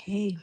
Okay.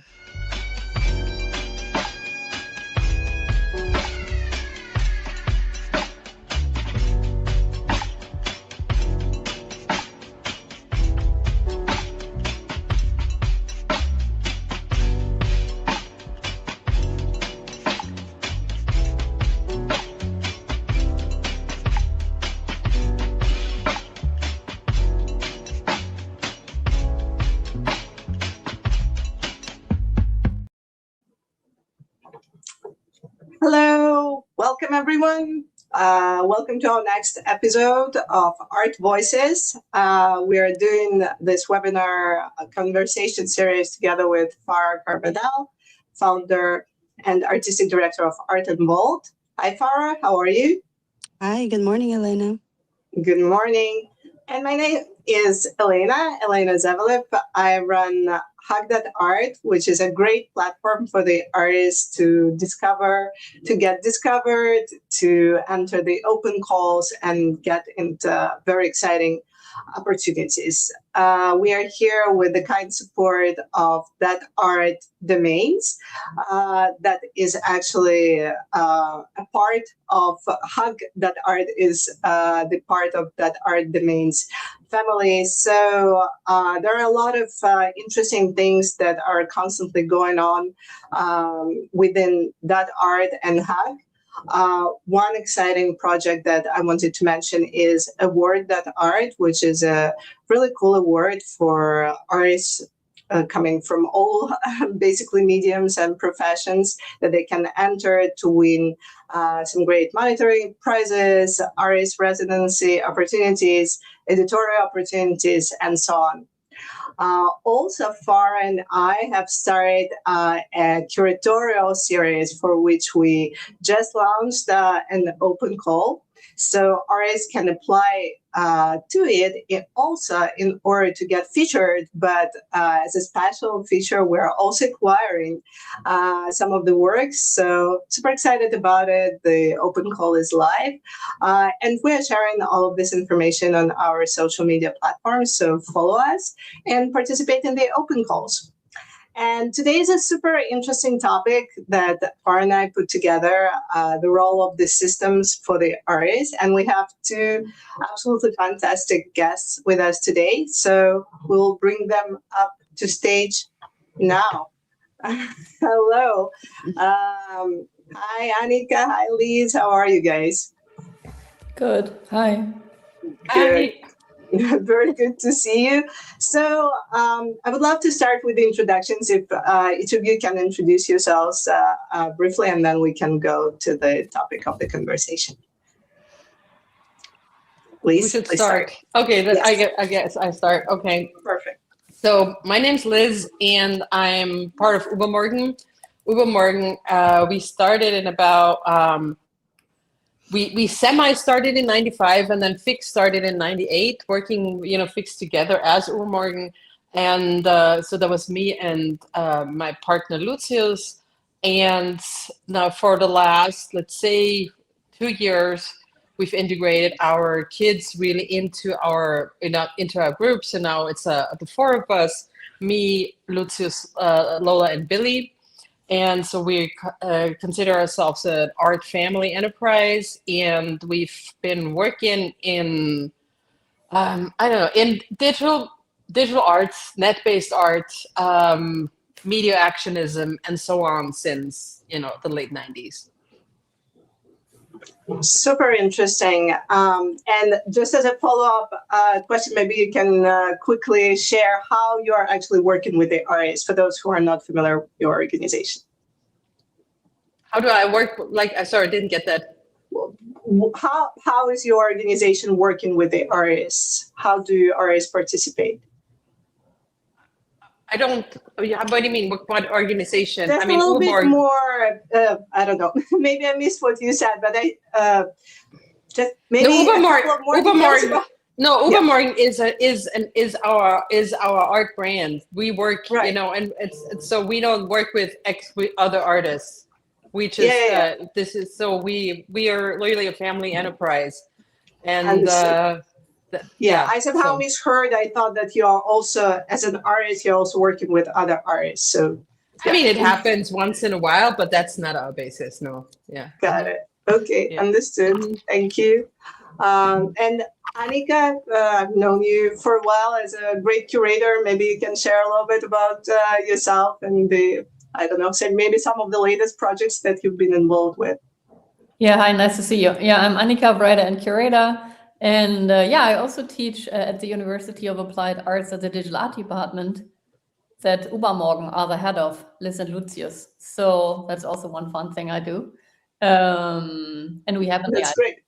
Hello, welcome everyone. Welcome to our next episode of Art Voices. We are doing this webinar conversation series together with Farrah Carbonell, founder and artistic director of Art Basel. Hi Farrah, how are you? Hi, good morning, Elena. Good morning. And my name is Elena Zavelev. I run DotART, which is a great platform for the artists to discover, to get discovered, to enter the open calls and get into very exciting opportunities. We are here with the kind support of DotART domains. That is actually a part of Hug.art is the part of DotART domains family. So there are a lot of interesting things that are constantly going on within DotART and Hug. One exciting project that I wanted to mention is Award.art, which is a really cool award for artists coming from all basically mediums and professions that they can enter to win some great monetary prizes, artist residency opportunities, editorial opportunities, and so on. Also, Farrah and I have started a curatorial series for which we just launched an open call. So artists can apply to it also in order to get featured, but as a special feature, we're also acquiring some of the works. So super excited about it. The open call is live. And we're sharing all of this information on our social media platforms. So follow us and participate in the open calls. And today is a super interesting topic that Farrah and I put together, the role of the systems for the artists. And we have two absolutely fantastic guests with us today. So we'll bring them up to stage now. Hello. Hi, Annika. Hi, Liz. How are you guys? Good. Hi. Good. Very good to see you. So I would love to start with the introductions. If each of you can introduce yourselves briefly, and then we can go to the topic of the conversation. Please, we should please start. Okay, then Yes. I guess I start. Okay. Perfect. So my name's Liz, and I'm part of UBERMORGEN. UBERMORGEN, we started in about, we semi-started in 95 and then Fix started in 98, working, Fix together as UBERMORGEN. And so that was me and my partner Lucius. And now for the last, let's say, 2 years, we've integrated our kids really into our groups. And now it's the four of us, me, Lucius, Lola, and Billy. And so we consider ourselves an art family enterprise, and we've been working in, in digital arts, net-based art, media actionism, and so on since, the late 90s. Super interesting. And just as a follow-up question, maybe you can quickly share how you're actually working with the artists for those who are not familiar with your organization. How do I work? Sorry, I didn't get that. How is your organization working with the artists? How do artists participate? I don't. What do you mean? What organization? That's I mean, a little bit more. I don't know. Maybe I missed what you said, but I just maybe UBERMORGEN. No, UBERMORGEN is our art brand. We work, right. And it's so we don't work with other artists. We just this is so we are literally a family enterprise, and I somehow misheard. I thought that you are also, as an artist, you're also working with other artists. So I mean, it happens once in a while, but that's not our basis. No. Yeah. Got it. Okay, understood. Thank you. And Annika, I've known you for a while as a great curator. Maybe you can share a little bit about yourself and maybe some of the latest projects that you've been involved with. Yeah, hi, nice to see you. Yeah, I'm Annika, writer and curator. And I also teach at the University of Applied Arts at the Digital Art Department that UBERMORGEN are the head of, Liz and Lucius. So that's also one fun thing I do. And we have That's great.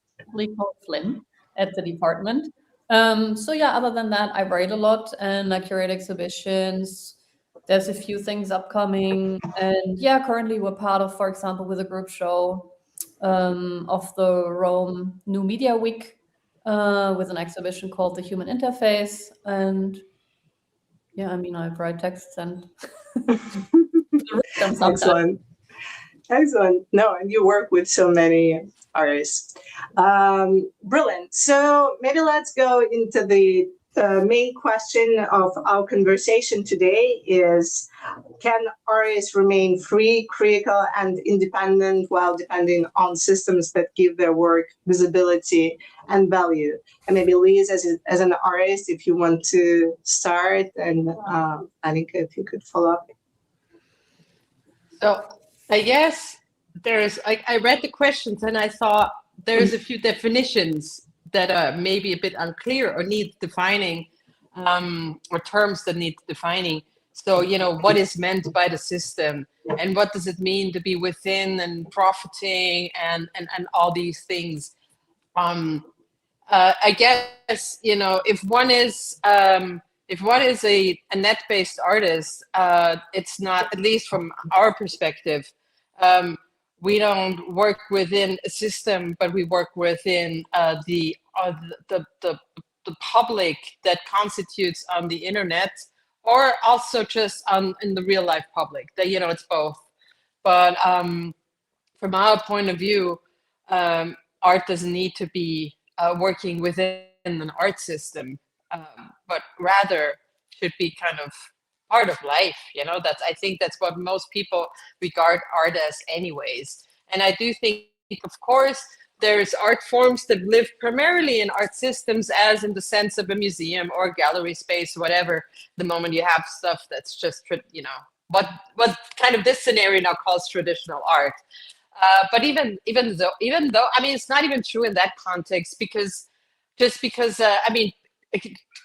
called Flynn at the department. Other than that, I write a lot and I curate exhibitions. There's a few things upcoming. And currently we're part of, for example, with a group show of the Rome New Media Week with an exhibition called The Human Interface. And I write texts and Excellent. No, and you work with so many artists. Brilliant. So maybe let's go into the main question of our conversation today is, can artists remain free, critical, and independent while depending on systems that give their work visibility and value? And maybe Liz, as an artist, if you want to start, and Annika, if you could follow up. So I guess I read the questions and I thought there's a few definitions that are maybe a bit unclear or need defining, or terms that need defining. So, what is meant by the system and what does it mean to be within and profiting and all these things? I guess, if one is a net-based artist, it's not, at least from our perspective, we don't work within a system, but we work within the public that constitutes on the internet, or also just in the real life public. That it's both. But from our point of view, art doesn't need to be working within an art system, but rather should be kind of part of life. I think that's what most people regard art as anyways. And I do think, of course, there's art forms that live primarily in art systems, as in the sense of a museum or a gallery space, whatever. The moment you have stuff that's just, what kind of this scenario now calls traditional art. But even though, it's not even true in that context, because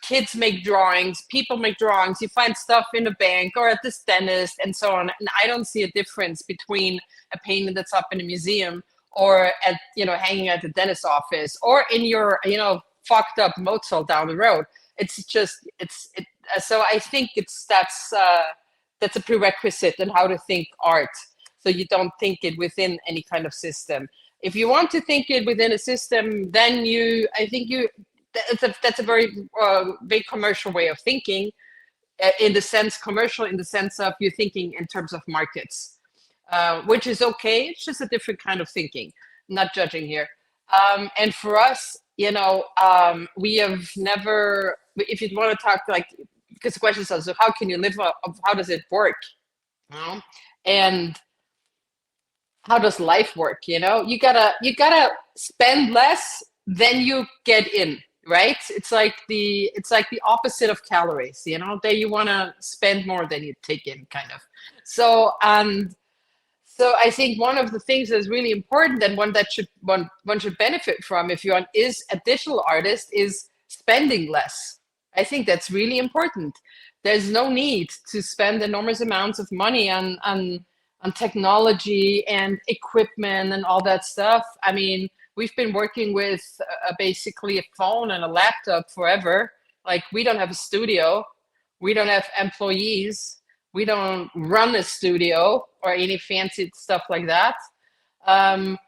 kids make drawings, people make drawings, you find stuff in a bank or at this dentist and so on. And I don't see a difference between a painting that's up in a museum or at, hanging at the dentist's office or in your, fucked up motel down the road. So I think that's a prerequisite in how to think art. So you don't think it within any kind of system. If you want to think it within a system, then that's a very big commercial way of thinking, in the sense of you're thinking in terms of markets, which is okay. It's just a different kind of thinking. I'm not judging here. And for us, we have never, if you want to talk because the question is, so how can you live, how does it work? And how does life work? You gotta spend less than you get in. Right? It's like the opposite of calories, there you want to spend more than you take in, kind of. So I think one of the things that's really important, and one should benefit from if you're a digital artist, is spending less. I think that's really important. There's no need to spend enormous amounts of money on technology and equipment and all that stuff. We've been working with basically a phone and a laptop forever. We don't have a studio. We don't have employees. We don't run a studio or any fancy stuff like that. I'm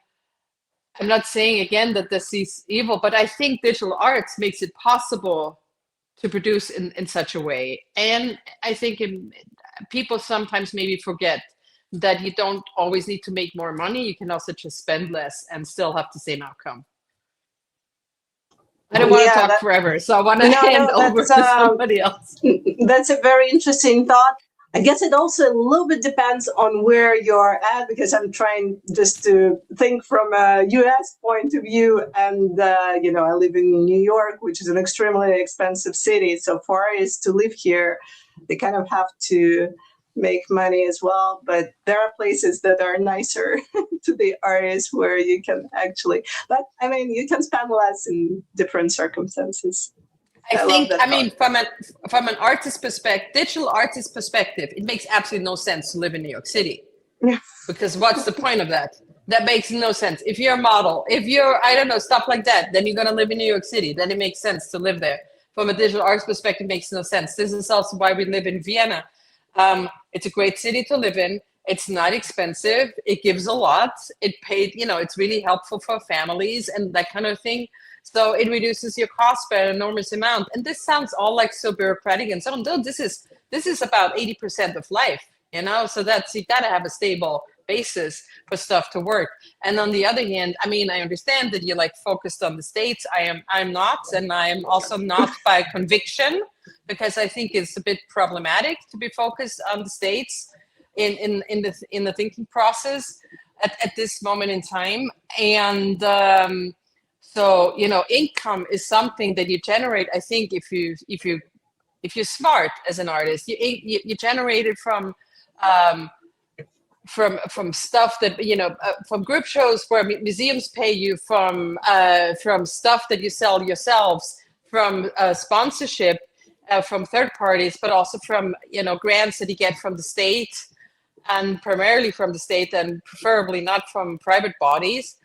not saying, again, that this is evil, but I think digital arts makes it possible to produce in such a way. And I think people sometimes maybe forget that you don't always need to make more money. You can also just spend less and still have the same outcome. I don't want to Yeah, talk forever, so I want to hand over to somebody else. That's a very interesting thought. I guess it also a little bit depends on where you're at, because I'm trying just to think from a US point of view. And, I live in New York, which is an extremely expensive city. So for artists to live here, they kind of have to make money as well. But there are places that are nicer to the artists where you can actually, but I mean, you can spend less in different circumstances. I think, from an artist perspective, digital artist perspective, it makes absolutely no sense to live in New York City. Yeah. Because what's the point of that? That makes no sense. If you're a model, if you're, I don't know, stuff like that, then you're going to live in New York City. Then it makes sense to live there. From a digital artist perspective, it makes no sense. This is also why we live in Vienna. It's a great city to live in. It's not expensive. It gives a lot. It paid, it's really helpful for families and that kind of thing. So it reduces your cost by an enormous amount. And this sounds all like so bureaucratic and so on. No, this is about 80% of life, so that's, you got to have a stable basis for stuff to work. And on the other hand, I mean, I understand that you're like focused on the States. I'm not, and I'm also not by conviction, because I think it's a bit problematic to be focused on the States in the thinking process at this moment in time. And so, income is something that you generate. I think if you're smart as an artist, you generate it from stuff that, from group shows where museums pay you, from stuff that you sell yourselves, from sponsorship, from third parties, but also from, grants that you get from the state, and primarily from the state, and preferably not from private bodies.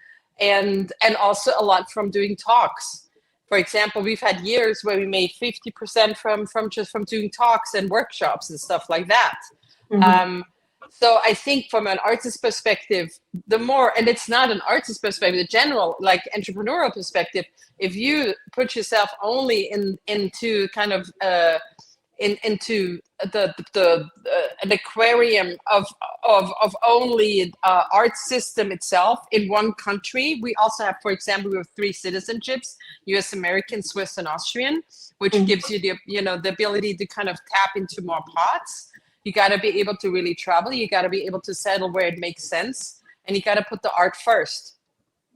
And also a lot from doing talks. For example, we've had years where we made 50% from doing talks and workshops and stuff like that. Mm-hmm. So I think from an artist perspective, and it's not an artist perspective, the general like entrepreneurial perspective, if you put yourself only into kind of into an aquarium of only art system itself in one country. We also have, for example, we have 3 citizenships: U.S. American, Swiss, and Austrian, which gives you the ability to kind of tap into more pots. You got to be able to really travel. You got to be able to settle where it makes sense, and you got to put the art first,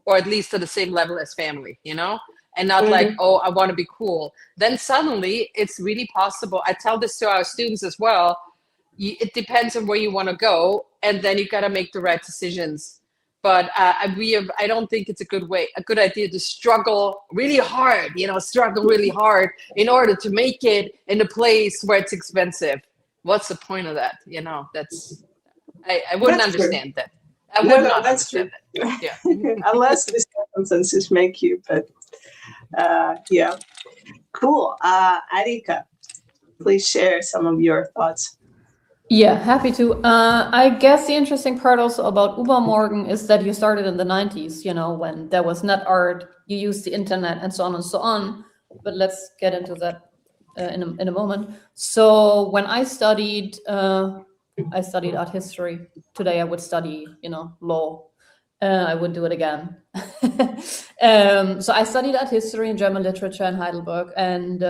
or at least to the same level as family, and not like, oh, I want to be cool. Then suddenly it's really possible. I tell this to our students as well. It depends on where you want to go, and then you got to make the right decisions. But I don't think it's a good idea to struggle really hard, in order to make it in a place where it's expensive. What's the point of that? I wouldn't understand that. I would not understand that. Yeah. Unless the circumstances make you, but yeah. Cool. Annika, please share some of your thoughts. Yeah, happy to. I guess the interesting part also about UBERMORGEN is that you started in the 90s, when there was net art, you used the internet and so on and so on. But let's get into that in a moment. So when I studied art history. Today I would study, law. I wouldn't do it again. So I studied art history and German literature in Heidelberg. And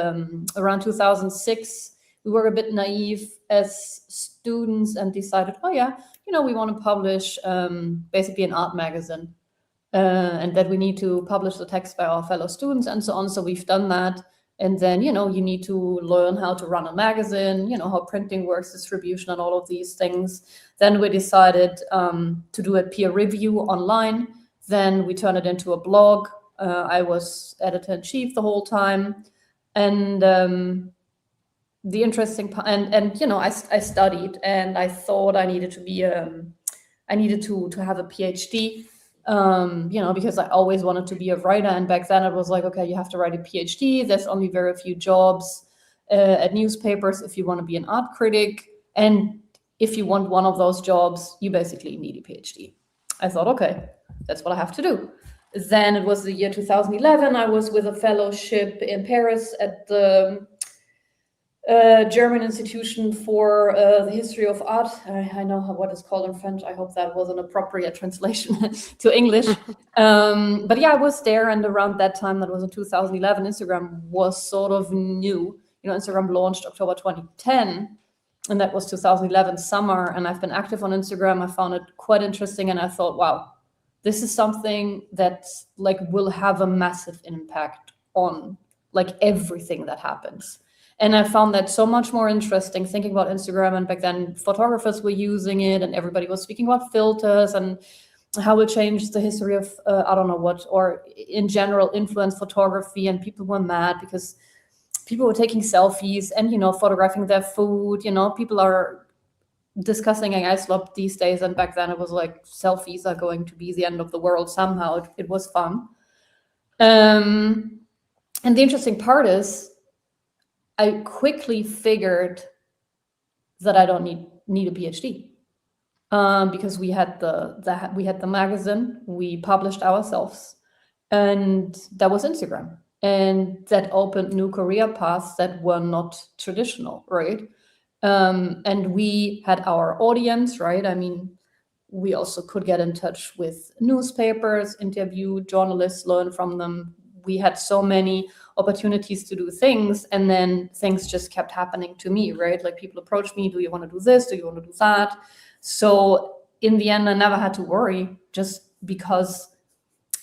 around 2006, we were a bit naive as students and decided, we want to publish basically an art magazine. And that we need to publish the text by our fellow students and so on. So we've done that. And then, you need to learn how to run a magazine, how printing works, distribution, and all of these things. Then we decided to do a peer review online. Then we turned it into a blog. I was editor-in-chief the whole time. And the interesting part, I studied, and I thought I needed to have a PhD. Because I always wanted to be a writer. And back then it was like, okay, you have to write a PhD. There's only very few jobs at newspapers if you want to be an art critic. And if you want one of those jobs, you basically need a PhD. I thought, okay, that's what I have to do. Then it was the year 2011. I was with a fellowship in Paris at the German institution for the history of art. I know what it's called in French. I hope that was an appropriate translation to English. But yeah, I was there, and around that time, that was in 2011, Instagram was sort of new. Instagram launched October 2010, and that was 2011 summer, and I've been active on Instagram. I found it quite interesting, and I thought, wow, this is something that will have a massive impact on everything that happens. And I found that so much more interesting thinking about Instagram. And back then, photographers were using it, and everybody was speaking about filters and how it changed the history of, I don't know what, or in general, influence photography. And people were mad because people were taking selfies and, photographing their food. People are discussing AI slop these days. And back then it was like selfies are going to be the end of the world somehow. It was fun. And the interesting part is, I quickly figured that I don't need a PhD because we had the magazine, we published ourselves, and that was Instagram, and that opened new career paths that were not traditional, right? And we had our audience, right? I mean, we also could get in touch with newspapers, interview journalists, learn from them. We had so many opportunities to do things, and then things just kept happening to me, right? People approach me, do you want to do this? Do you want to do that? So in the end, I never had to worry, just because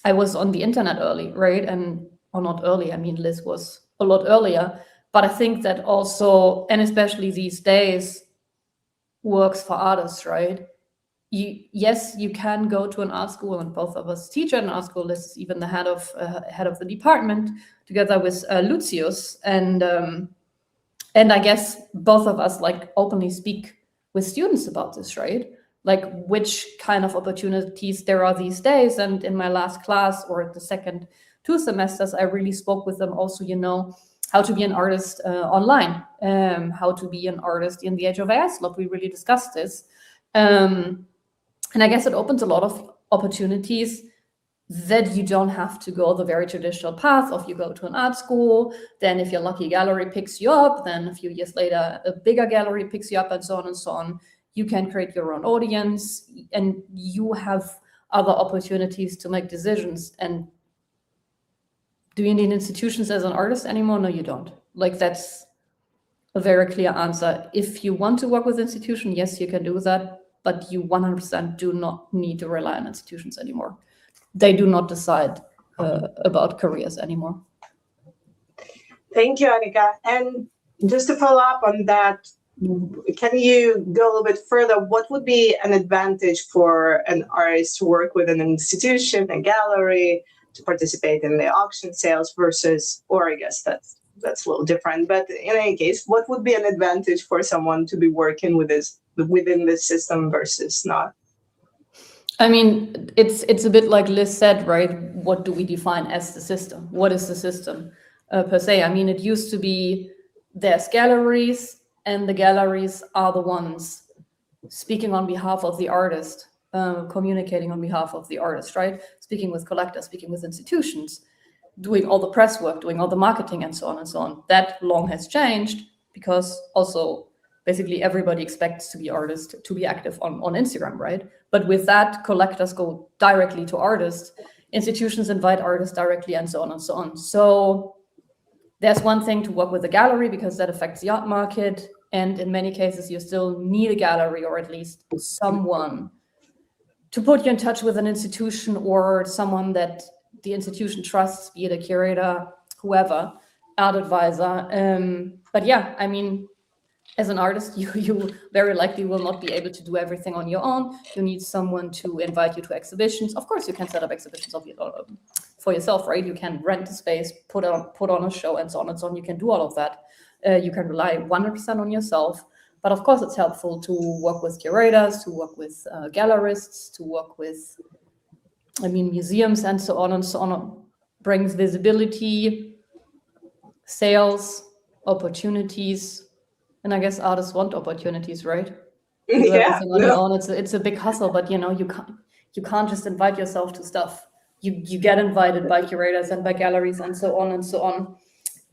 I was on the internet early, right? Or not early, I mean, Liz was a lot earlier, but I think that also, and especially these days, works for artists, right? Yes, you can go to an art school, and both of us teach at an art school. Liz is even the head of the department, together with Lucius, and I guess both of us openly speak with students about this, right? Which kind of opportunities there are these days. And in my last class, or the second 2 semesters, I really spoke with them also, how to be an artist online, how to be an artist in the age of AI slop. We really discussed this. And I guess it opens a lot of opportunities that you don't have to go the very traditional path of you go to an art school, then if you're lucky, a gallery picks you up, then a few years later, a bigger gallery picks you up, and so on and so on. You can create your own audience, and you have other opportunities to make decisions. And do you need institutions as an artist anymore? No, you don't. That's a very clear answer. If you want to work with institutions, yes, you can do that. But you 100% do not need to rely on institutions anymore. They do not decide about careers anymore. Thank you, Annika. And just to follow up on that, can you go a little bit further? What would be an advantage for an artist to work with an institution, a gallery, to participate in the auction sales versus, or I guess that's a little different, but in any case, what would be an advantage for someone to be working with this within this system versus not? I mean, it's a bit like Liz said, right? What do we define as the system? What is the system per se? I mean, it used to be there's galleries, and the galleries are the ones speaking on behalf of the artist, communicating on behalf of the artist, right? Speaking with collectors, speaking with institutions, doing all the press work, doing all the marketing, and so on and so on. That long has changed because also basically everybody expects to be artists, to be active on Instagram, right? But with that, collectors go directly to artists, institutions invite artists directly, and so on and so on. So there's one thing to work with a gallery because that affects the art market. And in many cases, you still need a gallery, or at least someone to put you in touch with an institution, or someone that the institution trusts, be it a curator, whoever, art advisor. But yeah, I mean, as an artist, you very likely will not be able to do everything on your own. You need someone to invite you to exhibitions. Of course, you can set up exhibitions for yourself, right? You can rent a space, put on a show, and so on and so on. You can do all of that. You can rely 100% on yourself. But of course, it's helpful to work with curators, to work with gallerists, to work with, museums, and so on and so on. Brings visibility, sales, opportunities. And I guess artists want opportunities, right? Yeah. On your own. It's a big hustle, but you can't just invite yourself to stuff. You get invited by curators and by galleries and so on and so on.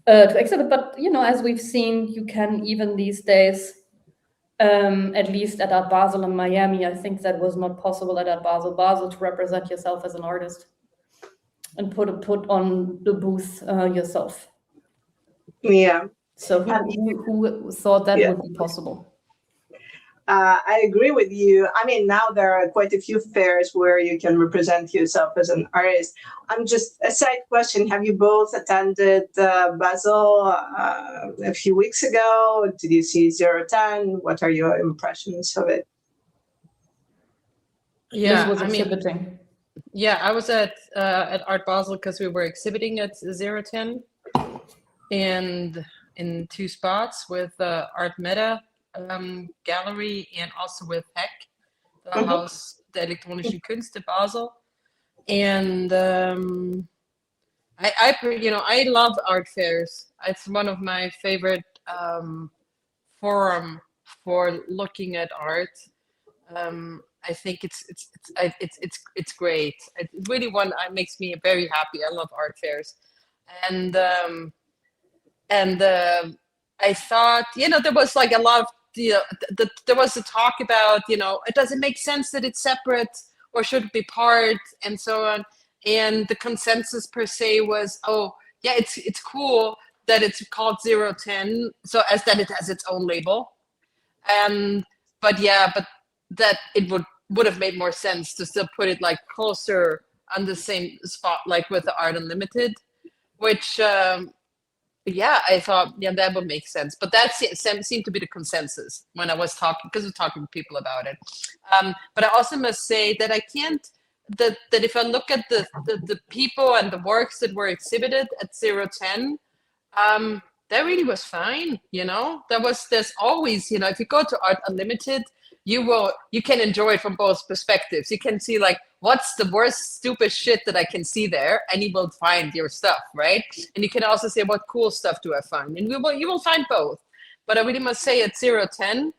to exhibit. But as we've seen, you can even these days, at least at Art Basel in Miami, I think that was not possible at Art Basel, to represent yourself as an artist and put on the booth yourself. Yeah. So who thought that would be possible? I agree with you. I mean, now there are quite a few fairs where you can represent yourself as an artist. I'm just a side question. Have you both attended Basel a few weeks ago? Did you see 010? What are your impressions of it? Yeah, Liz was exhibiting. Yeah, I was at Art Basel because we were exhibiting at 010 and in 2 spots with Art Meta gallery and also with Heck, the Haus der elektronischen Künste Basel. And I love art fairs. It's one of my favorite forum for looking at art. I think it's great. It's really one that makes me very happy. I love art fairs, and I thought, there was like a lot of there was a talk about, it doesn't make sense that it's separate or should it be part and so on. And the consensus per se was, oh yeah, it's cool that it's called 010, so as that it has its own label. But that it would have made more sense to still put it like closer on the same spot, like with the Art Unlimited, which I thought, that would make sense. But that seemed to be the consensus when I was talking to people about it. But I also must say that I can't, that if I look at the people and the works that were exhibited at 010, that really was fine. There's always, if you go to Art Unlimited, you can enjoy it from both perspectives. You can see like, what's the worst stupid shit that I can see there, and you will find your stuff, right? And you can also say, what cool stuff do I find? And you will find both. But I really must say at 010,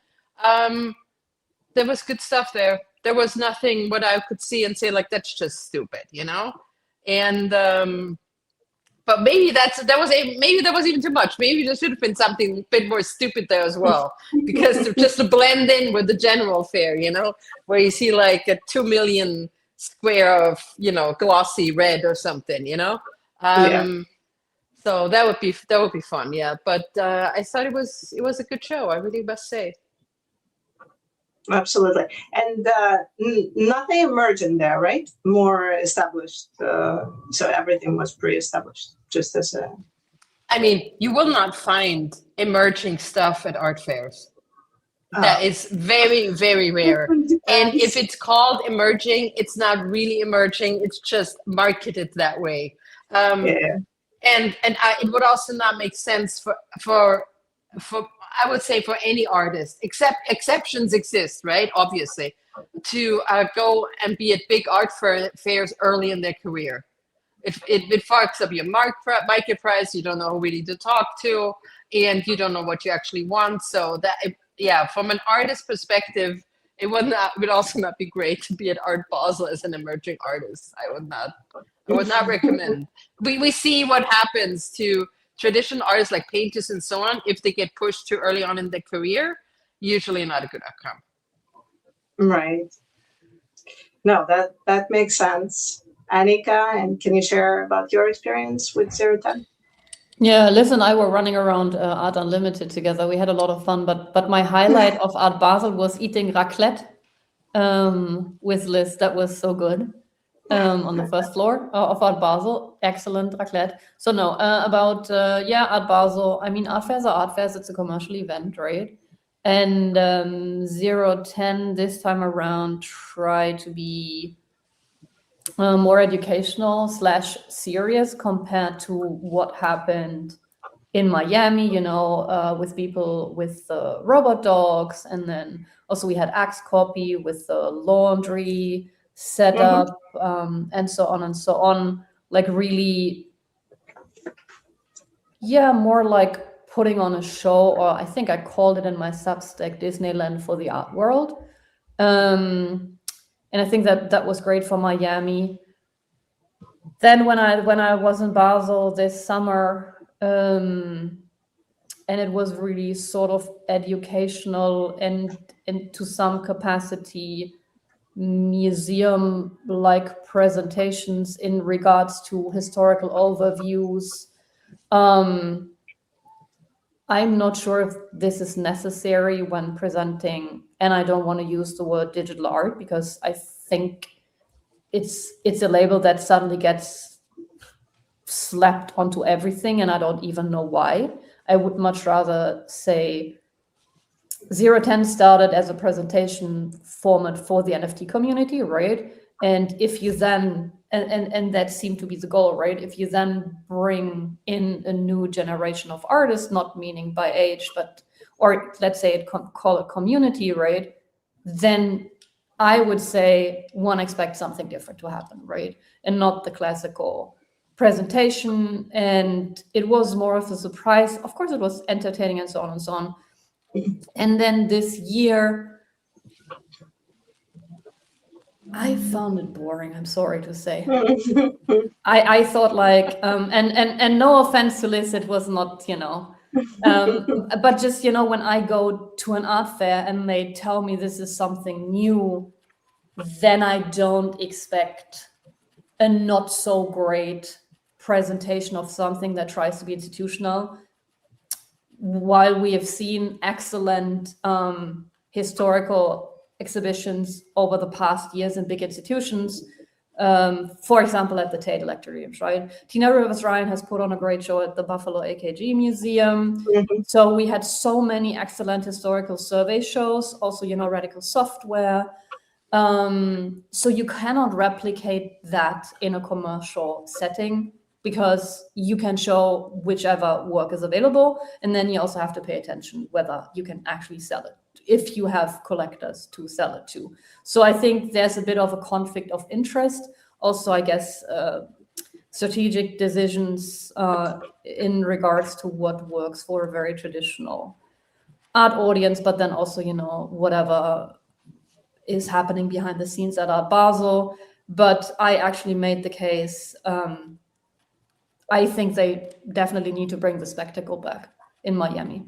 there was good stuff there. There was nothing what I could see and say like, that's just stupid, And but maybe that was even too much. Maybe there should have been something a bit more stupid there as well, because just to blend in with the general fair, where you see like a 2 million square of glossy red or something, So that would be fun, yeah. But I thought it was a good show. I really must say. Absolutely. And nothing emergent there, right? More established. So everything was pre-established, just as a... I mean, you will not find emerging stuff at art fairs. That is very, very rare. And if it's called emerging, it's not really emerging. It's just marketed that way. And it would also not make sense for I would say for any artist, except exceptions exist, right? Obviously, to go and be at big art fairs early in their career. It fucks up your market price. You don't know who really to talk to, and you don't know what you actually want. So from an artist perspective, it would also not be great to be at Art Basel as an emerging artist. I would not recommend. We see what happens to traditional artists like painters and so on. If they get pushed too early on in their career, usually not a good outcome. Right. No, that makes sense. Annika, and can you share about your experience with 010? Yeah, Liz and I were running around Art Unlimited together. We had a lot of fun, but my highlight of Art Basel was eating raclette with Liz. That was so good. On the first floor of Art Basel. Excellent raclette. So no, about Art Basel. I mean, art fairs are art fairs. It's a commercial event, right? And 010 this time around tried to be more educational / serious compared to what happened in Miami, with people with robot dogs. And then also we had Axe Copy with the laundry setup, and so on, like really, more like putting on a show, or I think I called it in my Substack Disneyland for the art world. And I think that was great for Miami. Then when I was in Basel this summer, and it was really sort of educational and to some capacity museum-like presentations in regards to historical overviews. I'm not sure if this is necessary when presenting, and I don't want to use the word digital art because I think it's a label that suddenly gets slapped onto everything, and I don't even know why. I would much rather say 010 started as a presentation format for the NFT community, right? And if you then, and that seemed to be the goal, right? If you then bring in a new generation of artists, not meaning by age, but, or let's say call it community, right? Then I would say one expects something different to happen, right? And not the classical presentation. And it was more of a surprise. Of course, it was entertaining and so on and so on. And then this year, I found it boring, I'm sorry to say. I thought like, and no offense to Liz, it was not, but just, when I go to an art fair and they tell me this is something new, then I don't expect a not so great presentation of something that tries to be institutional. While we have seen excellent historical exhibitions over the past years in big institutions, for example, at the Tate Electorariums, right? Tina Rivers-Ryan has put on a great show at the Buffalo AKG Museum. So we had so many excellent historical survey shows, also, radical software. So you cannot replicate that in a commercial setting, because you can show whichever work is available, and then you also have to pay attention whether you can actually sell it, if you have collectors to sell it to. So I think there's a bit of a conflict of interest. Also, I guess, strategic decisions in regards to what works for a very traditional art audience, but then also, whatever is happening behind the scenes at Art Basel. But I actually made the case, I think they definitely need to bring the spectacle back in Miami.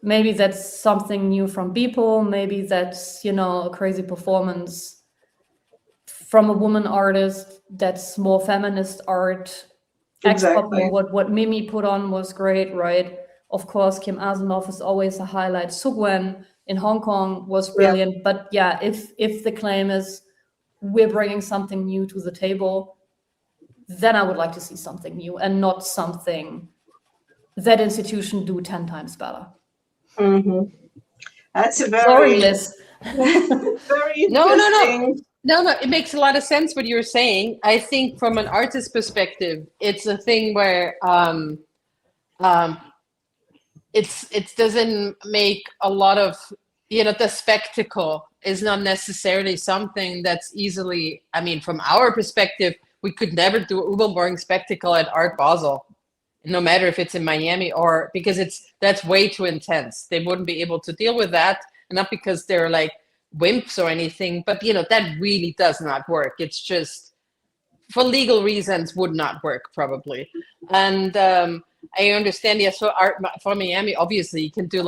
Maybe that's something new from Beeple. Maybe that's, a crazy performance from a woman artist that's more feminist art. Exactly. What Mimi put on was great, right? Of course, Kim Asimov is always a highlight. Sugwen in Hong Kong was brilliant. Yeah. But yeah, if the claim is we're bringing something new to the table, then I would like to see something new and not something that institution do 10 times better. That's a very, sorry, Liz. very interesting. No, it makes a lot of sense what you're saying. I think from an artist perspective, it's a thing where it doesn't make a lot of, the spectacle is not necessarily something that's easily, from our perspective, we could never do an UBERMORGEN spectacle at Art Basel, no matter if it's in Miami or because that's way too intense. They wouldn't be able to deal with that, and not because they're like wimps or anything, but that really does not work. It's just for legal reasons would not work probably. And I understand. Yeah, so art for Miami, obviously you can do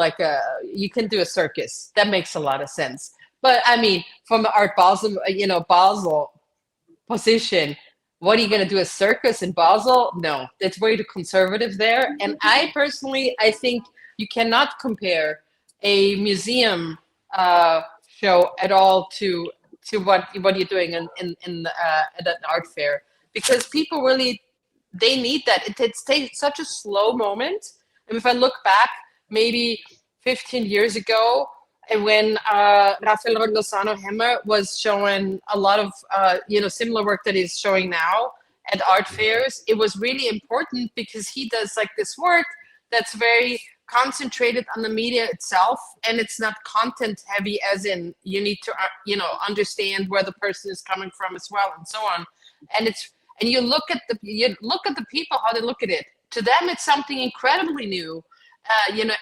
a circus. That makes a lot of sense. But from Art Basel, Basel position. What are you going to do, a circus in Basel? No, that's way too conservative there. And I think you cannot compare a museum show at all to what you're doing at an art fair, because people really, they need that. It's such a slow moment. And if I look back, maybe 15 years ago, and when Rafael Lozano Hemmer was showing a lot of similar work that he's showing now at art fairs, it was really important because he does like this work that's very concentrated on the media itself, and it's not content heavy, as in you need to understand where the person is coming from as well, and so on. And you look at the people, how they look at it. To them, it's something incredibly new.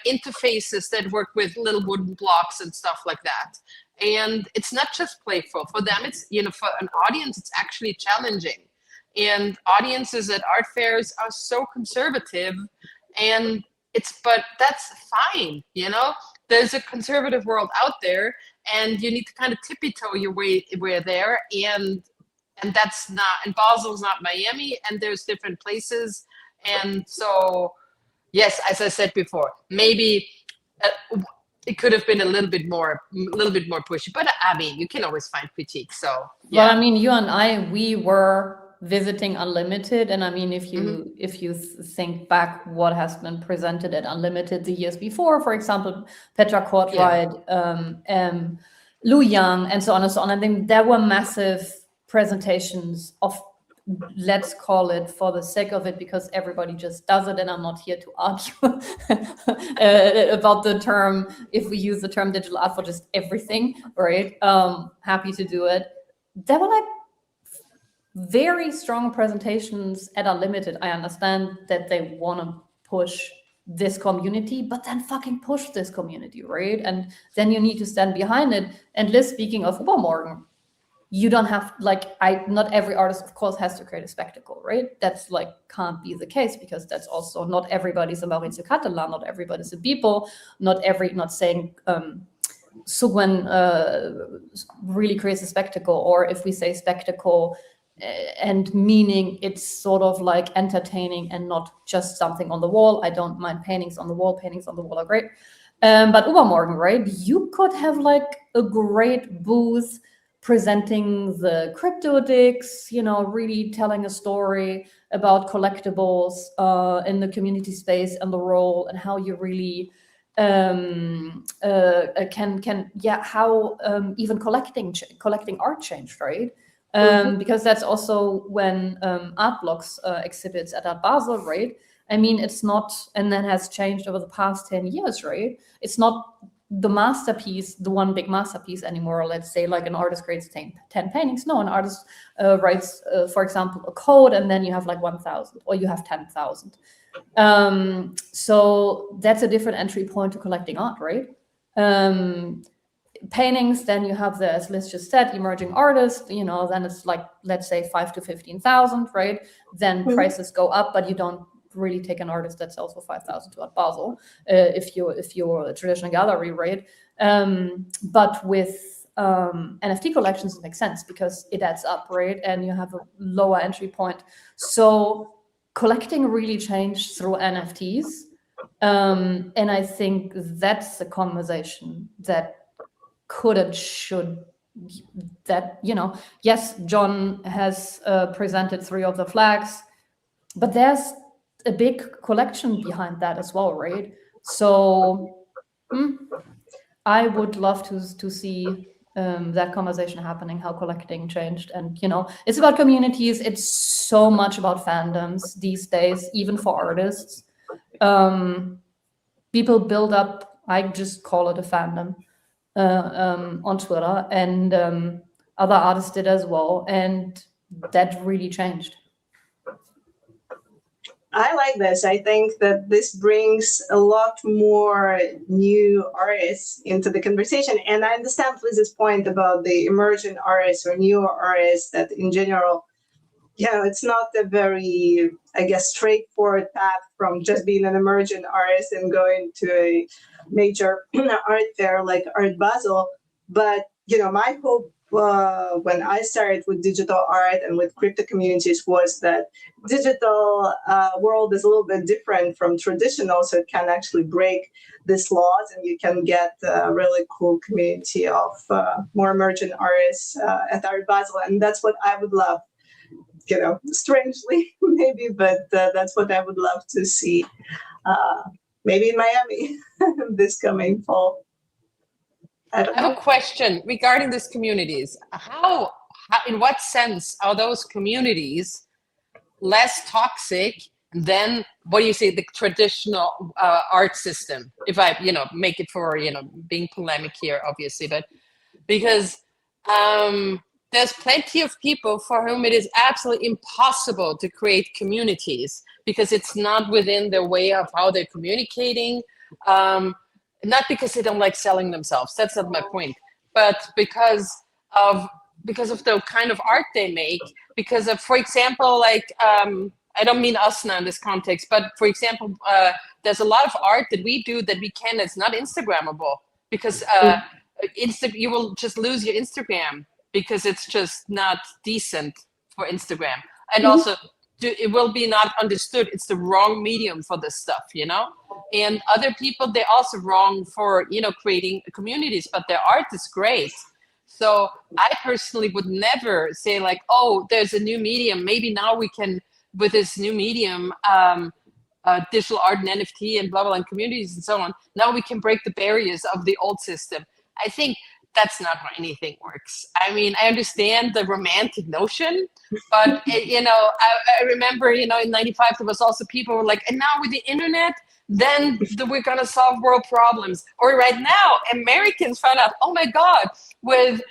Interfaces that work with little wooden blocks and stuff like that. And it's not just playful. For them, it's, for an audience, it's actually challenging. and audiences at art fairs are so conservative, and but that's fine, you know. There's a conservative world out there, and you need to kind of tippy-toe your way there, and that's not, and Basel's not Miami, and there's different places. And so yes, as I said before, maybe it could have been a little bit more pushy, but I mean, you can always find critiques. So yeah. Well, I mean, you and I, we were visiting Unlimited, and I mean, if you think back what has been presented at Unlimited the years before, for example, Petra Kortreit, Lou Yang, and so on and so on, I think there were massive presentations of, let's call it, for the sake of it, because everybody just does it, and I'm not here to argue about the term, if we use the term digital art for just everything, right? Happy to do it. There were like very strong presentations at Unlimited. I understand that they want to push this community, but then fucking push this community, right? And then you need to stand behind it. And Liz, speaking of UBERMORGEN, you don't have, like, not every artist, of course, has to create a spectacle, right? That's like, can't be the case, because that's also, not everybody's a Maurizio Cattelan, not everybody's a Beeple, not saying Sugwen really creates a spectacle, or if we say spectacle and meaning, it's sort of like entertaining and not just something on the wall. I don't mind paintings on the wall are great. But UBERMORGEN, right? You could have like a great booth presenting the crypto dicks, you know, really telling a story about collectibles in the community space and the role, and how you really how even collecting art changed, right? Because that's also when Art Blocks exhibits at Art Basel, right? I mean, it's not, and that has changed over the past 10 years, right? It's not the masterpiece, the one big masterpiece anymore. Let's say like an artist creates 10 paintings. No, an artist writes, for example, a code, and then you have like 1,000, or you have 10,000. So that's a different entry point to collecting art, right? Paintings, then you have the, as Liz just said, emerging artists, you know, then it's like, let's say 5,000 to 15,000, right? Then prices go up, but you don't really take an artist that sells for 5,000 to Art Basel, if you're a traditional gallery, right? But with NFT collections, it makes sense because it adds up, right? And you have a lower entry point. So collecting really changed through NFTs. And I think that's the conversation that could and should, that, you know, yes, John has presented 3 of the flags, but there's a big collection behind that as well, right? So I would love to see that conversation happening, how collecting changed. And, you know, it's about communities. It's so much about fandoms these days, even for artists. People build up, I just call it a fandom, on Twitter, and other artists did as well. And that really changed. I like this. I think that this brings a lot more new artists into the conversation. And I understand Liz's point about the emerging artists or newer artists, that in general, you know, it's not a very, I guess, straightforward path from just being an emerging artist and going to a major art fair like Art Basel. But, you know, my hope when I started with digital art and with crypto communities was that digital world is a little bit different from traditional, so it can actually break these laws, and you can get a really cool community of more emerging artists at Art Basel. And that's what I would love, you know, strangely maybe, but that's what I would love to see maybe in Miami this coming fall. I have a question regarding these communities. How, in what sense are those communities less toxic than, what do you say, the traditional art system? If I, you know, make it for, you know, being polemic here, obviously, but because there's plenty of people for whom it is absolutely impossible to create communities because it's not within their way of how they're communicating. Not because they don't like selling themselves, that's not my point, but because of because of the kind of art they make. Because of, for example, like I don't mean us now in this context, but for example, there's a lot of art that we do that it's not Instagrammable, because you will just lose your Instagram because it's just not decent for Instagram. And also it will be not understood. It's the wrong medium for this stuff, you know? And other people, they're also wrong for, you know, creating communities, but their art is great. So I personally would never say like, oh, there's a new medium. Maybe now we can, with this new medium, digital art and NFT and blah, blah, and communities and so on, now we can break the barriers of the old system. I think that's not how anything works. I mean, I understand the romantic notion, but you know, I remember, you know, in '95 there was also people who were like, and now with the internet, then we're gonna solve world problems. Or right now, Americans found out, oh my God, with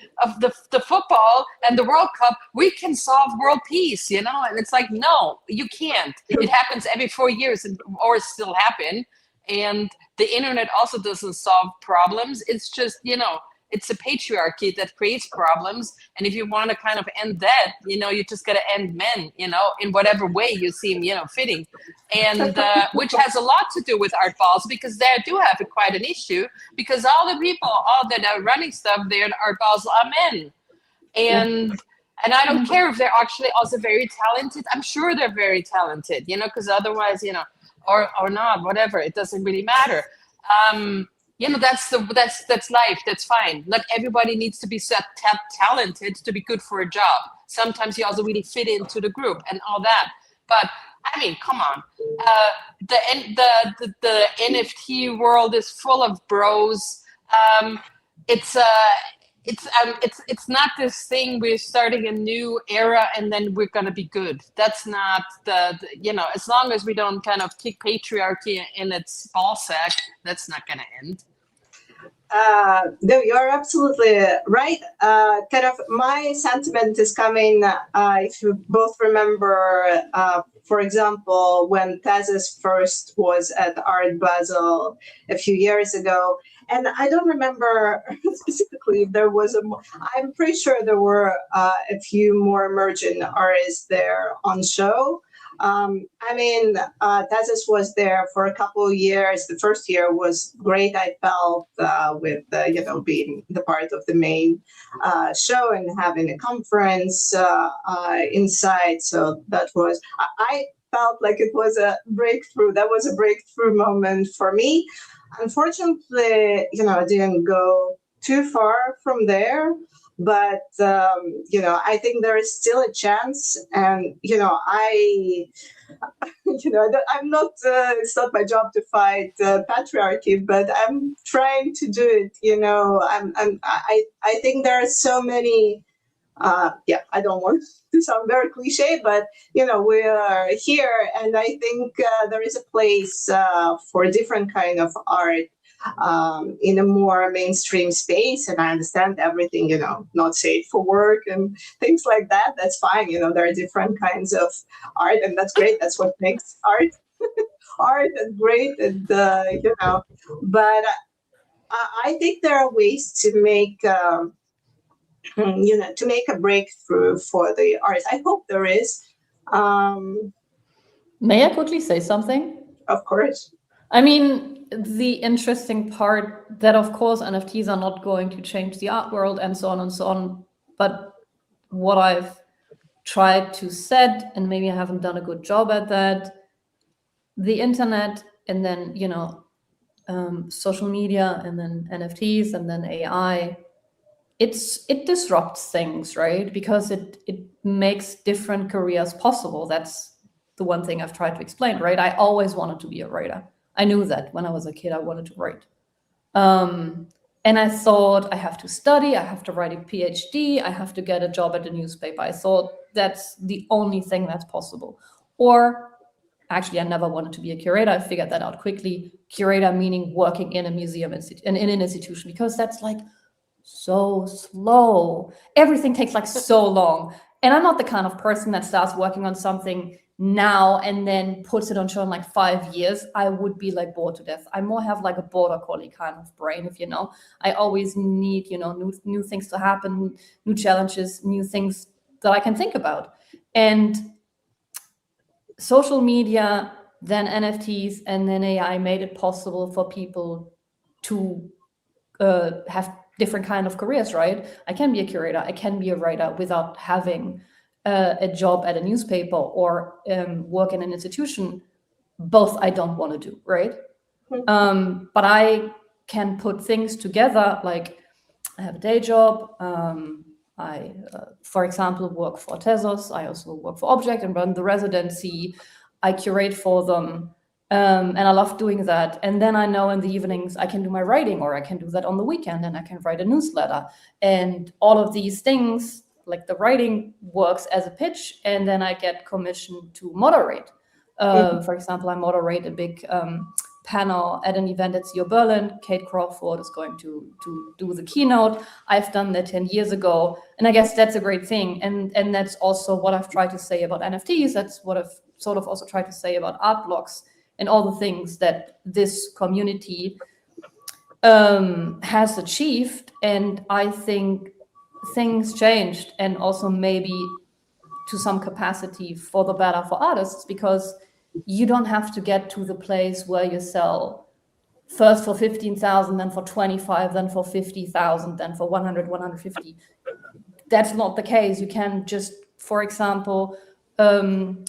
the football and the World Cup, we can solve world peace, you know? And it's like, no, you can't. It happens every 4 years, or it still happen. And the internet also doesn't solve problems. It's just, you know, it's a patriarchy that creates problems. And if you want to kind of end that, you know, you just got to end men, you know, in whatever way you seem, you know, fitting. And which has a lot to do with Art Basel, because they do have quite an issue, because all the people, all that are running stuff there in Art Basel are men. And I don't care if they're actually also very talented. I'm sure they're very talented, you know, because otherwise, you know, or not, whatever, it doesn't really matter. You know, that's life. That's fine. Not everybody needs to be so talented to be good for a job. Sometimes you also really fit into the group and all that. But I mean, come on. The NFT world is full of bros. It's not this thing we're starting a new era and then we're gonna be good. That's not the you know, as long as we don't kind of kick patriarchy in its ball sack, that's not gonna end. No, you're absolutely right. Kind of my sentiment is coming, if you both remember, for example, when Tezes first was at Art Basel a few years ago, and I don't remember specifically if there was I'm pretty sure there were a few more emerging artists there on show. I mean, Tezes was there for a couple of years. The first year was great, I felt, with, you know, being the part of the main show and having a conference inside. So that was, I felt like it was a breakthrough. That was a breakthrough moment for me. Unfortunately, you know, I didn't go too far from there. But, you know, I think there is still a chance. And, you know, I'm not, it's not my job to fight patriarchy, but I'm trying to do it, you know. I think there are so many, I don't want to sound very cliche, but, you know, we are here. And I think there is a place for a different kind of art. In a more mainstream space, and I understand everything, you know, not safe for work and things like that. That's fine, you know. There are different kinds of art, and that's great. That's what makes art and great, and you know. But I think there are ways to make, you know, to make a breakthrough for the artists. I hope there is. May I quickly say something? Of course. I mean, the interesting part that, of course, NFTs are not going to change the art world and so on and so on. But what I've tried to set, and maybe I haven't done a good job at that, the internet and then, you know, social media and then NFTs and then AI, it disrupts things, right? Because it makes different careers possible. That's the one thing I've tried to explain, right? I always wanted to be a writer. I knew that when I was a kid, I wanted to write. And I thought I have to study, I have to write a PhD, I have to get a job at a newspaper. I thought that's the only thing that's possible. Or actually, I never wanted to be a curator. I figured that out quickly. Curator meaning working in a museum and in an institution, because that's like so slow. Everything takes like so long. And I'm not the kind of person that starts working on something now and then puts it on show in like 5 years. I would be like bored to death. I more have like a border collie kind of brain, if you know. I always need, new things to happen, new challenges, new things that I can think about. And social media, then NFTs, and then AI made it possible for people to have different kind of careers, right? I can be a curator, I can be a writer without having a job at a newspaper or work in an institution. Both I don't want to do, right? But I can put things together, like I have a day job. I, for example, work for Tezos. I also work for Object and run the residency. I curate for them. And I love doing that. And then I know in the evenings I can do my writing, or I can do that on the weekend and I can write a newsletter. And all of these things, like the writing works as a pitch, and then I get commissioned to moderate. For example, I moderate a big panel at an event at CO Berlin. Kate Crawford is going to do the keynote. I've done that 10 years ago. And I guess that's a great thing. And that's also what I've tried to say about NFTs. That's what I've sort of also tried to say about art blocks and all the things that this community has achieved. And I think things changed, and also maybe to some capacity for the better for artists, because you don't have to get to the place where you sell first for 15,000, then for 25, then for 50,000, then for 100, 150. That's not the case. You can just, for example,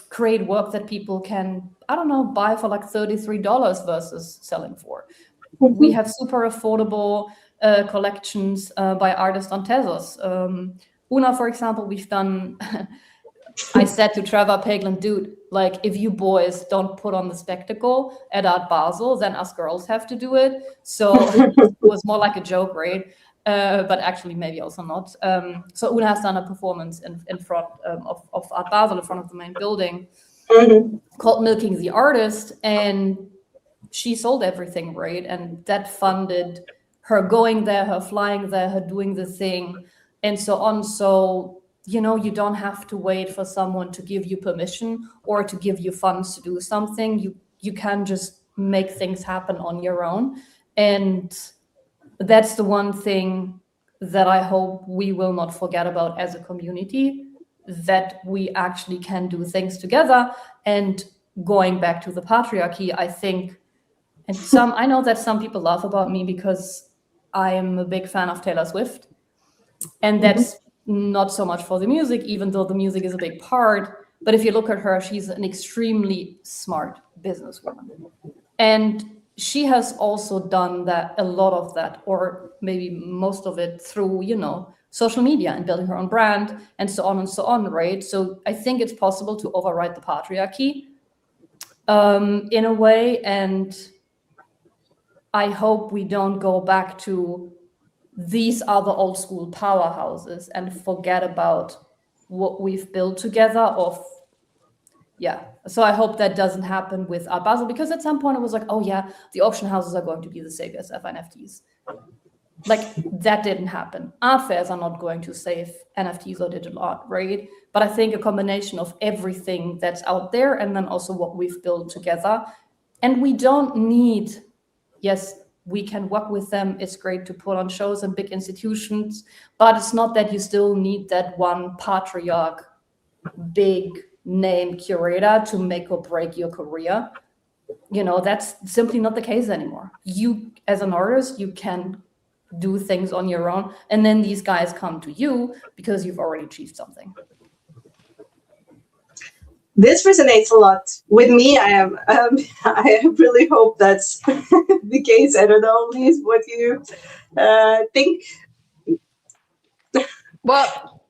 create work that people can, I don't know, buy for like $33 versus selling for. We have super affordable collections by artists on Tezos. Una, for example, we've done, I said to Trevor Paglen, dude, like if you boys don't put on the spectacle at Art Basel, then us girls have to do it. So it was more like a joke, right? But actually maybe also not. So Una has done a performance in front of Art Basel, in front of the main building, called Milking the Artist. And she sold everything, right? And that funded her going there, her flying there, her doing the thing, and so on. So, you don't have to wait for someone to give you permission or to give you funds to do something. You can just make things happen on your own. And that's the one thing that I hope we will not forget about as a community, that we actually can do things together. And going back to the patriarchy, I think, and I know that some people laugh about me because I am a big fan of Taylor Swift. And that's not so much for the music, even though the music is a big part. But if you look at her, she's an extremely smart businesswoman. And she has also done that, a lot of that, or maybe most of it through, social media and building her own brand and so on, right? So I think it's possible to override the patriarchy in a way. And I hope we don't go back to these are the old school powerhouses and forget about what we've built together. So I hope that doesn't happen with Art Basel, because at some point it was like, oh yeah, the auction houses are going to be the saviors of NFTs. Like that didn't happen. Art fairs are not going to save NFTs or digital art, right? But I think a combination of everything that's out there and then also what we've built together. And we don't need, yes, we can work with them. It's great to put on shows and big institutions, but it's not that you still need that one patriarch, big name curator to make or break your career. That's simply not the case anymore. You, as an artist, you can do things on your own, and then these guys come to you because you've already achieved something. This resonates a lot with me. I really hope that's the case. I don't know, Liz, what you think? Well,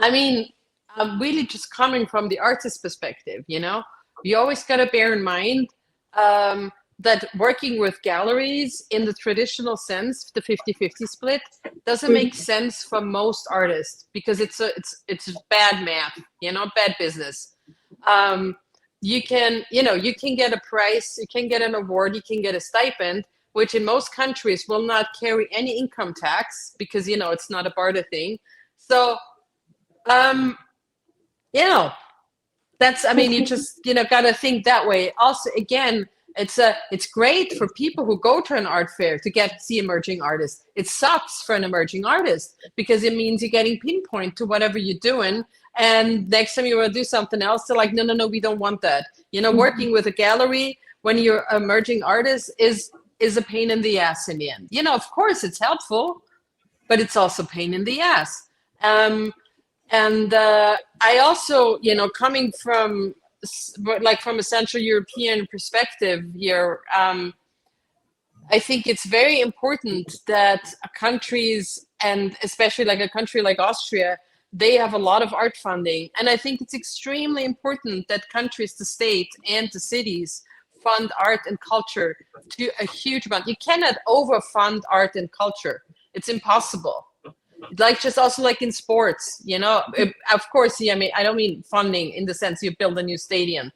I mean, I'm really just coming from the artist perspective, You always got to bear in mind that working with galleries in the traditional sense, the 50-50 split, doesn't make sense for most artists because it's bad math, bad business. You can get a prize, you can get an award, you can get a stipend, which in most countries will not carry any income tax because, it's not a barter thing. So that's, I mean, you just, got to think that way. Also, again, it's great for people who go to an art fair to see emerging artists. It sucks for an emerging artist because it means you're getting pinpoint to whatever you're doing. And next time you want to do something else, they're like, no, we don't want that. Working with a gallery when you're an emerging artist is a pain in the ass in the end. Of course it's helpful, but it's also pain in the ass. And I also, coming from a Central European perspective here, I think it's very important that countries, and especially like a country like Austria, they have a lot of art funding. And I think it's extremely important that countries, the state and the cities fund art and culture to a huge amount. You cannot overfund art and culture. It's impossible. Just also like in sports, of course, I don't mean funding in the sense you build a new stadium,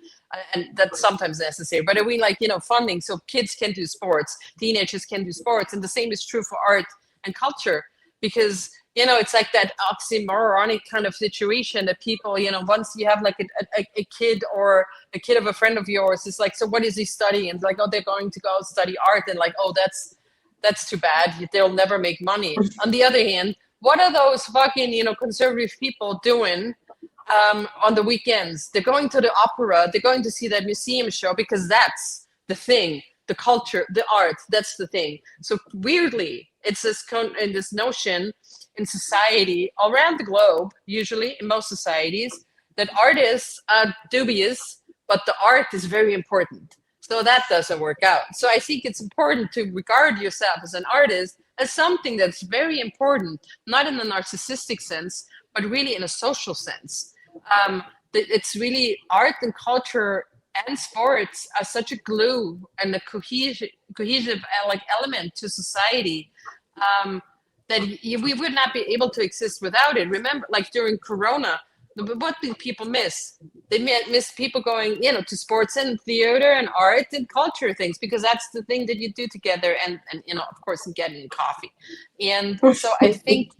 and that's sometimes necessary, but I mean funding so kids can do sports, teenagers can do sports, and the same is true for art and culture, because it's like that oxymoronic kind of situation that people, once you have like a kid or a kid of a friend of yours, it's like, so what is he studying? And like, oh, they're going to go study art, and like, oh, that's too bad, they'll never make money. On the other hand, what are those fucking, conservative people doing on the weekends? They're going to the opera, they're going to see that museum show, because that's the thing, the culture, the art, that's the thing. So weirdly, it's this notion in society all around the globe, usually in most societies, that artists are dubious, but the art is very important. So that doesn't work out. So I think it's important to regard yourself as an artist as something that's very important, not in a narcissistic sense, but really in a social sense. It's really art and culture and sports are such a glue and a cohesive element to society that we would not be able to exist without it. Remember, like during Corona, what did people miss? They miss people going, to sports and theater and art and culture things, because that's the thing that you do together, and of course, and getting coffee. And so I think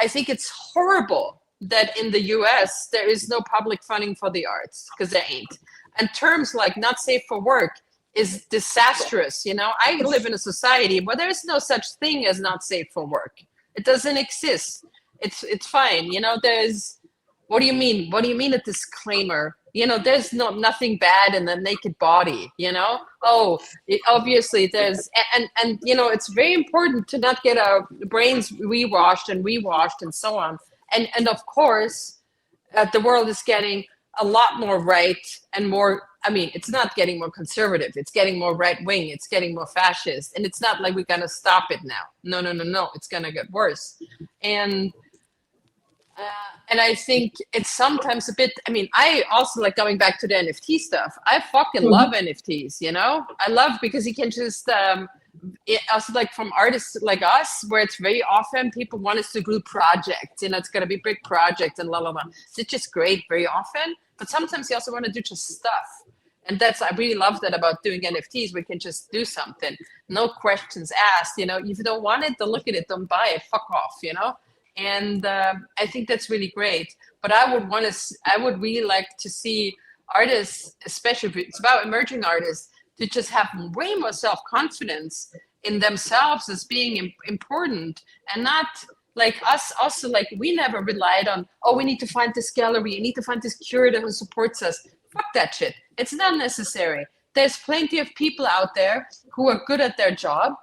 it's horrible that in the US there is no public funding for the arts, because there ain't. And terms like not safe for work is disastrous. I live in a society where there's no such thing as not safe for work. It doesn't exist. It's fine. There's, what do you mean? What do you mean a disclaimer? There's nothing bad in the naked body, obviously there's, and it's very important to not get our brains rewashed and so on. And of course, the world is getting a lot more right and more, it's not getting more conservative. It's getting more right wing. It's getting more fascist. And it's not like we're going to stop it now. No. It's going to get worse. And I think it's sometimes a bit, I also like going back to the NFT stuff. I fucking love NFTs, I love, because you can just, also like from artists like us, where it's very often people want us to do projects, it's going to be big projects and blah, blah, blah. It's just great very often, but sometimes you also want to do just stuff. And I really love that about doing NFTs. We can just do something, no questions asked, if you don't want it, don't look at it, don't buy it, fuck off, And I think that's really great. But I would really like to see artists, especially if it's about emerging artists, to just have way more self-confidence in themselves as being important, and not like us also, like we never relied on, oh, we need to find this gallery, we need to find this curator who supports us. Fuck that shit. It's not necessary. There's plenty of people out there who are good at their job,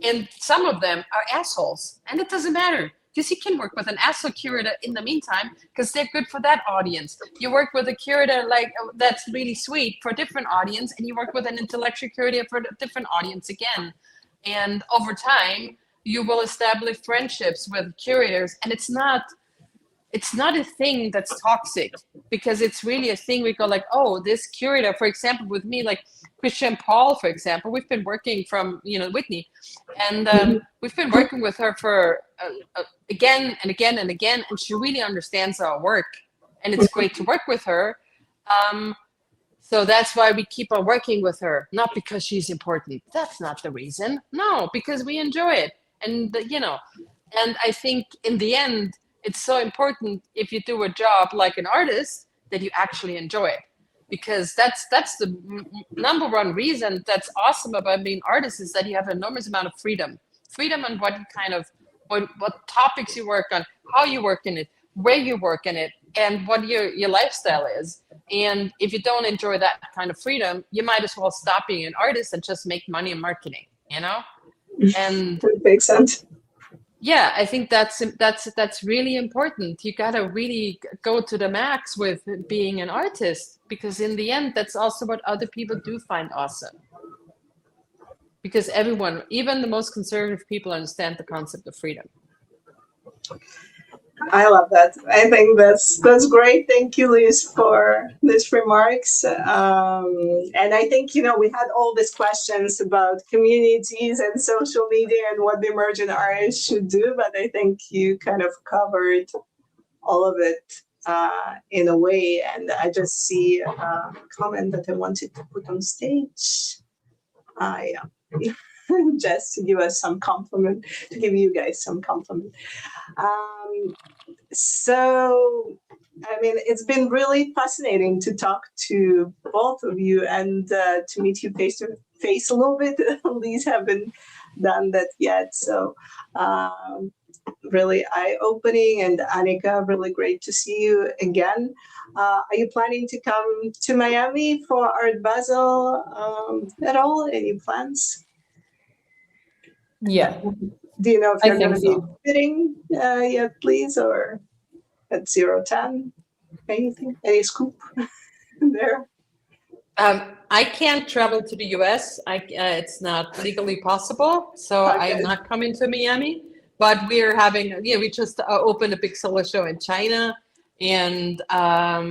and some of them are assholes, and it doesn't matter. Because you can work with an asshole curator in the meantime, because they're good for that audience. You work with a curator that's really sweet for a different audience, and you work with an intellectual curator for a different audience again. And over time, you will establish friendships with curators, and it's not a thing that's toxic, because it's really a thing we go like, oh, this curator, for example, with me, like Christian Paul, for example, we've been working from, Whitney, and we've been working with her for again and again and again, and she really understands our work, and it's great to work with her. So that's why we keep on working with her, not because she's important. That's not the reason. No, because we enjoy it. And, and I think in the end, it's so important if you do a job like an artist that you actually enjoy it, because that's the number one reason that's awesome about being artist is that you have an enormous amount of freedom on what you kind of what topics you work on, how you work in it, where you work in it, and what your lifestyle is. And if you don't enjoy that kind of freedom, you might as well stop being an artist and just make money in marketing, you know? And That makes sense. yeah, I think that's really important. You gotta really go to the max with being an artist, because in the end, that's also what other people do find awesome. Because everyone, even the most conservative people, understand the concept of freedom. I love that. I think that's great. Thank you, Liz, for these remarks. And I think, we had all these questions about communities and social media and what the emerging artists should do, but I think you kind of covered all of it in a way. And I just see a comment that I wanted to put on stage. Yeah. Just to give us some compliment, to give you guys some compliment. So, I mean, it's been really fascinating to talk to both of you and to meet you face to face a little bit. Liz haven't done that yet. So, really eye-opening. And Annika, really great to see you again. Are you planning to come to Miami for Art Basel at all? Any plans? Yeah. Do you know if I you're going to think be so. fitting yet, please, or at 010? Anything? Any scoop there? I can't travel to the US. It's not legally possible, so Okay. I'm not coming to Miami. But we're having, we just opened a big solo show in China, and at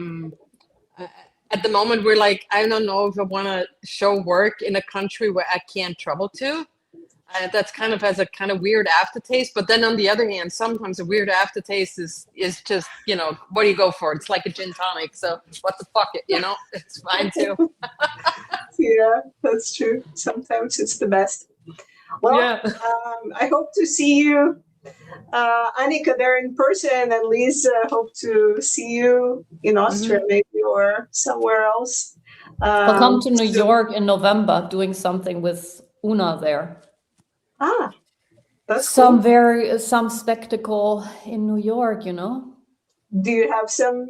the moment we're like, I don't know if I want to show work in a country where I can't travel to. That's kind of has a kind of weird aftertaste. But then on the other hand, sometimes a weird aftertaste is just, what do you go for? It's like a gin tonic. So what the fuck, it's fine too. Yeah, that's true. Sometimes it's the best. Well, Yeah. I hope to see you, Annika, there in person, and Liz, hope to see you in Austria, maybe, or somewhere else. I'll come to New York in November, doing something with Una there. That's some cool. some spectacle in New York, Do you have some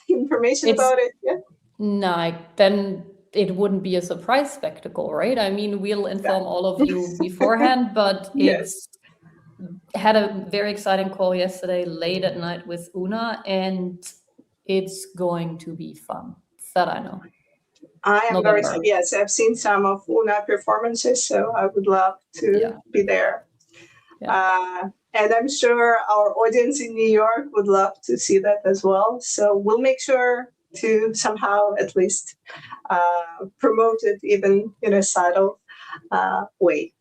information about it? Yeah. No, then it wouldn't be a surprise spectacle, right? I mean, we'll inform all of you beforehand, but Yes. had a very exciting call yesterday late at night with Una, and it's going to be fun. That I know. I am very November. yes. I've seen some of Una performances, so I would love to be there. Yeah. And I'm sure our audience in New York would love to see that as well. So we'll make sure to somehow at least promote it, even in a subtle way.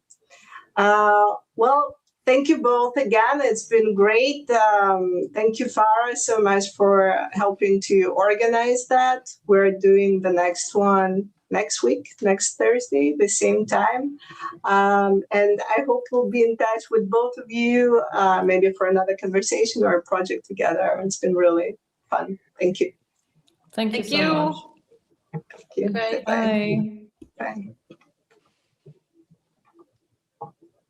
Well, thank you both again. It's been great. Thank you, Farrah, so much for helping to organize that. We're doing the next one next week, next Thursday, the same time. And I hope we'll be in touch with both of you, maybe for another conversation or a project together. It's been really fun. Thank you. Thank you so much. Thank you. Bye. Bye. Bye. Bye.